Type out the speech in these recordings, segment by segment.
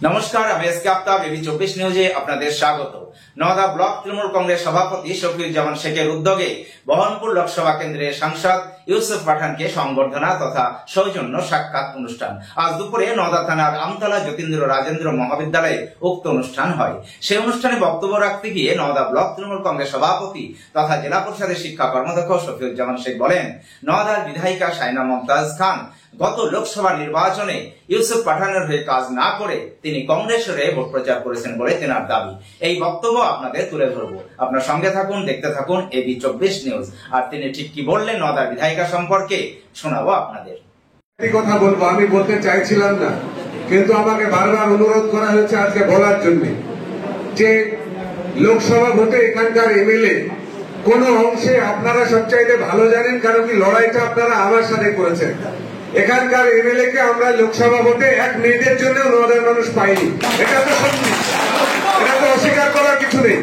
নমস্কার, আমি SK Aftab, AB 24 নিউজে আপনাদের স্বাগত। নওদা ব্লক তৃণমূল কংগ্রেস সভাপতি শফিউজ্জামান শেখের উদ্যোগে বহরমপুর লোকসভা কেন্দ্রের সাংসদ ইউসুফ পাঠানকে সংবর্ধনা তথা সৌজন্য সাক্ষাৎ অনুষ্ঠান আজ দুপুরে নওদা থানার আমতলা যতীন্দ্র রাজেন্দ্র মহাবিদ্যালয়ে উক্ত অনুষ্ঠান হয়। সেই অনুষ্ঠানে বক্তব্য রাখতে গিয়ে নওদা ব্লক তৃণমূল কংগ্রেস সভাপতি তথা জেলা পরিষদের শিক্ষা কর্মাধ্যক্ষ শফিউজ্জামান শেখ বলেন, নওদার বিধায়িকা শাইনা মমতাজ খান গত লোকসভা নির্বাচনে ইউসুফ পাঠানের হয়ে কাজ না করে তিনি কংগ্রেসের হয়ে ভোট প্রচার করেছেন বলে তেনার দাবি। এই বক্তব্য আপনাদের তুলে ধরবো, আপনার সঙ্গে থাকুন, দেখতে থাকুন এবি 24 নিউজ। আর তিনি ঠিক কি বললেন নওদার বিধায়িকা সম্পর্কে শোনাবো আপনাদের। কথা বলবো, আমি বলতে চাইছিলাম না, কিন্তু আমাকে বারবার অনুরোধ করা হয়েছে আজকে বলার জন্য যে লোকসভা ভোটে এখানকার এমএলএ কোন অংশে আপনারা সবচাইতে ভালো জানেন, কারণ কি লড়াইটা আপনারা আমার সাথে করেছেন। এখানকার এমএলএ কে আমরা লোকসভা ভোটে 1 মিনিটের জন্য নওদার মানুষ পাইনি, এটা তো সত্যি, এটা তো অস্বীকার করার কিছু নেই।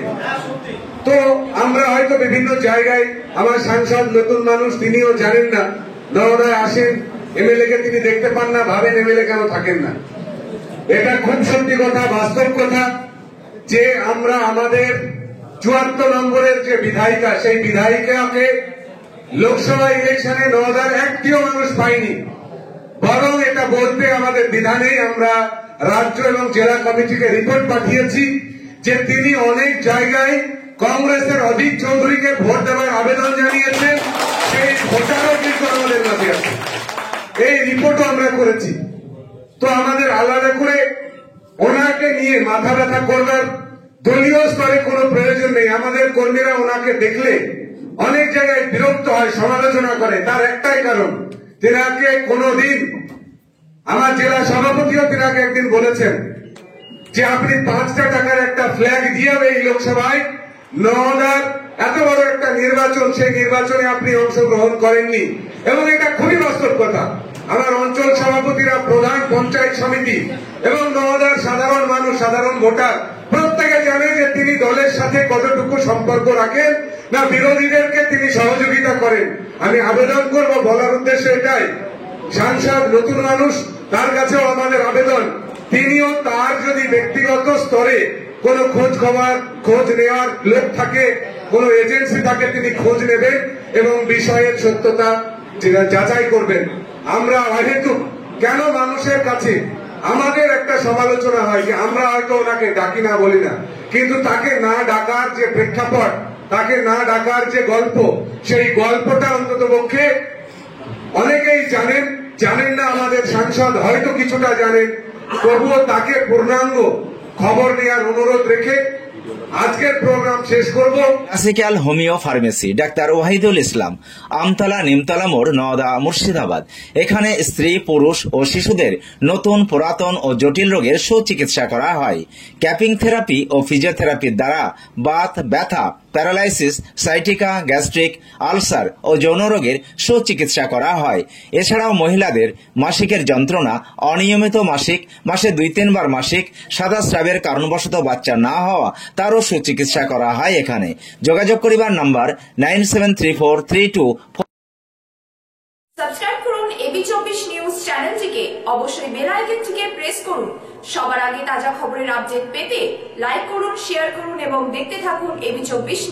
তো আমরা হয়তো বিভিন্ন জায়গায়, আমার সাংসদ নতুন মানুষ, তিনিও জানেন না নওদায় আসেন, এমএলএ কে তিনি দেখতে পান না, ভাবেন এমএলএ কেন থাকেন না। এটা খুব সত্যি কথা, বাস্তব কথা যে আমরা আমাদের 74 নম্বরের যে বিধায়িকা, সেই বিধায়িকাকে লোকসভা ইলেকশনে নওদার একটিও মানুষ পাইনি। বরং এটা বলতে আমাদের বিধানে আমরা রাজ্য এবং জেলা কমিটিকে রিপোর্ট পাঠিয়েছি যে তিনি অনেক জায়গায় কংগ্রেসের অধীর চৌধুরীকে ভোট দেওয়ার আবেদন জানিয়েছেন, সেই ভোটারও কিন্তু আমাদের মাঝে আছে, এই রিপোর্টও আমরা করেছি। তো আমাদের আলাদা করে ওনাকে নিয়ে মাথা ব্যথা করবার দলীয় স্তরে কোনো প্রয়োজন নেই। আমাদের কর্মীরা ওনাকে দেখলে অনেক জায়গায় বিরক্ত হয়, সমালোচনা করে, তার একটাই কারণ, তেনাকে কোনদিন, আমার জেলা সভাপতিও তেনাকে একদিন বলেছেন যে আপনি 5টা টাকার একটা ফ্ল্যাগ দিয়ে এই লোকসভায় নওদার এত বড় একটা নির্বাচন, সেই নির্বাচনে আপনি অংশগ্রহণ করেননি, এবং এটা খুবই বাস্তব কথা। আমার অঞ্চল সভাপতিরা, প্রধান পঞ্চায়েত সমিতি এবং নওদার সাধারণ মানুষ, সাধারণ ভোটার প্রত্যেকে জানে যে তিনি দলের সাথে কতটুকু সম্পর্ক রাখেন, না বিরোধীদেরকে তিনি সহযোগিতা করেন। আমি আবেদন করব, বলার উদ্দেশ্য এটাই, সাংসদ নতুন মানুষ, তার কাছেও আমাদের আবেদন, তিনিও তার যদি ব্যক্তিগত স্তরে কোন খোঁজ নেওয়ার লোক থাকে, কোন এজেন্সি থাকে, তিনি খোঁজ নেবেন এবং বিষয়ের সত্যতা যাচাই করবেন। আমরা অহেতুক কেন মানুষের কাছে আমাদের একটা সমালোচনা হয় যে আমরা হয়তো ওনাকে ডাকি না, বলি না, কিন্তু তাকে না ডাকার যে প্রেক্ষাপট, তাকে না ডাকার যে গল্প, সেই গল্পটা অন্তত পক্ষে অনেকেই জানেন না। আমাদের সাংসদ হয়তো কিছুটা জানেন, তবুও তাকে পূর্ণাঙ্গ খবর নেওয়ার অনুরোধ রেখে আজকের প্রোগ্রাম শেষ করব। Classical homeo pharmacy doctor Wahidul Islam, Amtala Nimtala মোড়, নওদা, মুর্শিদাবাদ। এখানে স্ত্রী, পুরুষ ও শিশুদের নতুন, পুরাতন ও জটিল রোগের সুচিকিৎসা করা হয়। ক্যাপিং থেরাপি ও ফিজিওথেরাপির দ্বারা বাত, ব্যথা, প্যারালাইসিস, সাইটিকা, গ্যাস্ট্রিক, আলসার ও যৌন রোগের সুচিকিৎসা করা হয়। এছাড়াও মহিলাদের মাসিকের যন্ত্রণা, অনিয়মিত মাসিক, মাসে 2-3 বার মাসিক, সাদা স্রাবের কারণবশত বাচ্চা না হওয়া, তারও সুচিকিৎসা করা হয় এখানে। যোগাযোগ করিবার নাম্বার 973432। সাবস্ক্রাইব করুন এবি 24 নিউজ চ্যানেলটিকে, অবশ্যই বেল আইকনটিকে প্রেস করুন। সবার আগে তাজা খবরের আপডেট পেতে লাইক করুন, শেয়ার করুন এবং দেখতে থাকুন এবি 24 নিউজ।